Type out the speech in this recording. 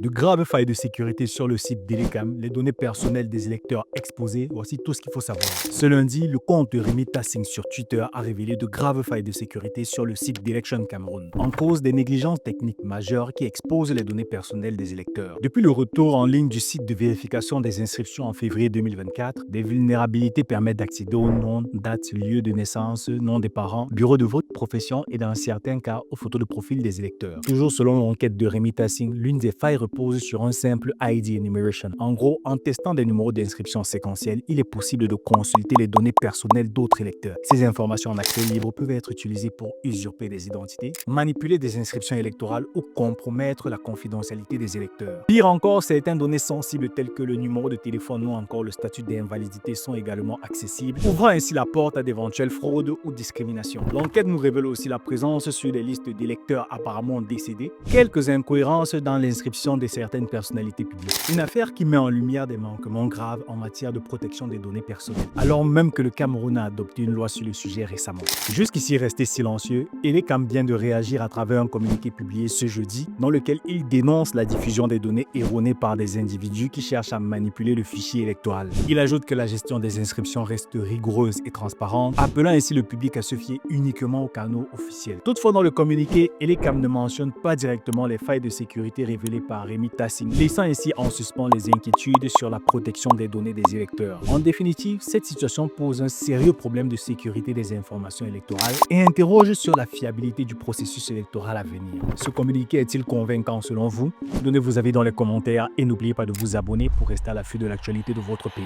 De graves failles de sécurité sur le site d'Elecam, les données personnelles des électeurs exposées, voici tout ce qu'il faut savoir. Ce lundi, le compte de Rémi Tassing sur Twitter a révélé de graves failles de sécurité sur le site d'Election Cameroun, en cause des négligences techniques majeures qui exposent les données personnelles des électeurs. Depuis le retour en ligne du site de vérification des inscriptions en février 2024, des vulnérabilités permettent d'accéder au nom, date, lieu de naissance, nom des parents, bureau de vote, profession et dans certains cas aux photos de profil des électeurs. Toujours selon l'enquête de Rémi Tassing, l'une des failles repose sur un simple ID enumeration. En gros, en testant des numéros d'inscription séquentiels, il est possible de consulter les données personnelles d'autres électeurs. Ces informations en accès libre peuvent être utilisées pour usurper des identités, manipuler des inscriptions électorales ou compromettre la confidentialité des électeurs. Pire encore, certaines données sensibles telles que le numéro de téléphone ou encore le statut d'invalidité sont également accessibles, ouvrant ainsi la porte à d'éventuelles fraudes ou discriminations. L'enquête nous révèle aussi la présence sur les listes d'électeurs apparemment décédés, quelques incohérences dans l'inscription de certaines personnalités publiques. Une affaire qui met en lumière des manquements graves en matière de protection des données personnelles, alors même que le Cameroun a adopté une loi sur le sujet récemment. Jusqu'ici resté silencieux, Elecam vient de réagir à travers un communiqué publié ce jeudi dans lequel il dénonce la diffusion des données erronées par des individus qui cherchent à manipuler le fichier électoral. Il ajoute que la gestion des inscriptions reste rigoureuse et transparente, appelant ainsi le public à se fier uniquement aux canaux officiels. Toutefois, dans le communiqué, Elecam ne mentionne pas directement les failles de sécurité révélées par Rémi Tassing, laissant ainsi en suspens les inquiétudes sur la protection des données des électeurs. En définitive, cette situation pose un sérieux problème de sécurité des informations électorales et interroge sur la fiabilité du processus électoral à venir. Ce communiqué est-il convaincant selon vous? Donnez vos avis dans les commentaires et n'oubliez pas de vous abonner pour rester à l'affût de l'actualité de votre pays.